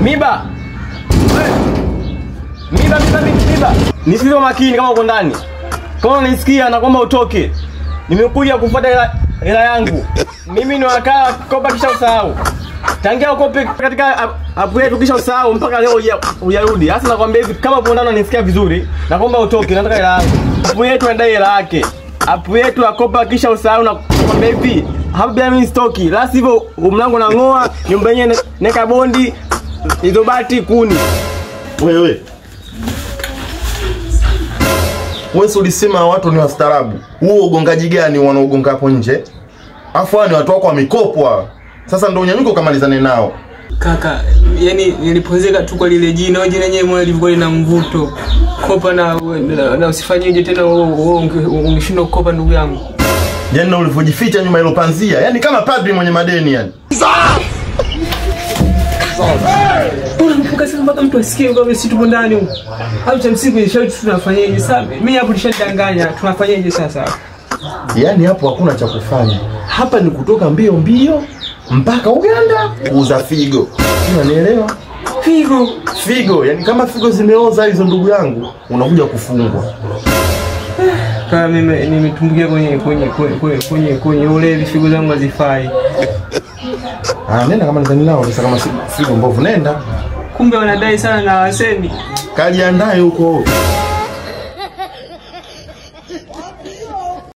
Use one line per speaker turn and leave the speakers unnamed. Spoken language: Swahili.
Miba. Miba. Nisikize makini kama uko ndani. Kama unanisikia na kwamba utoke. Nimekuja kufuata hela yangu. Mimi ni wakala kopa kisha usahau. Tangia ukope katika app yetu kisha usahau mpaka leo hujarudi. Sasa nakwambia hivi kama uko ndani unanisikia vizuri na kwamba utoke nataka hela yangu. App yetu inadai hela yake. App yetu akopa kisha usahau na kwambia hivi hapa bila mimi stoki. La sivyo mlango unang'oa, nyumba yenyewe neka bondi, hizo bati kuni.
Wewe ulisema watu ni wastaarabu. Huo ugongaji gani wanaogonga hapo nje? Afu ni watu wako wa mikopo hao. Sasa ndio unyanyuko kamalizane nao.
Kaka, yani niliponzeka tu kwa lile jina lenyewe moyo lilikuwa lina mvuto. Kopa na usifanyeje tena ungeshindwa kukopa ndugu yangu.
Yaani na ulivyojificha nyuma ile panzia, yani kama padri mwenye madeni yani.
Unampuka sasa mpaka mtu asikie kwa sisi tupo ndani huko. Au cha msingi ni shauri tunafanyaje sasa? Mimi hapo nishadanganya, tunafanyaje sasa?
Yaani hapo hakuna cha kufanya. Hapa ni kutoka mbio mpaka Uganda kuuza figo. Unanielewa? Figo, yani kama figo zimeoza hizo ndugu yangu, unakuja kufungwa.
Kama mimi nimetumbukia kwenye ule figo zangu hazifai.
Nenda kama nizani nao sasa kama figo mbovu nenda.
Kumbe wanadai sana na waseni.
Kajiandae huko.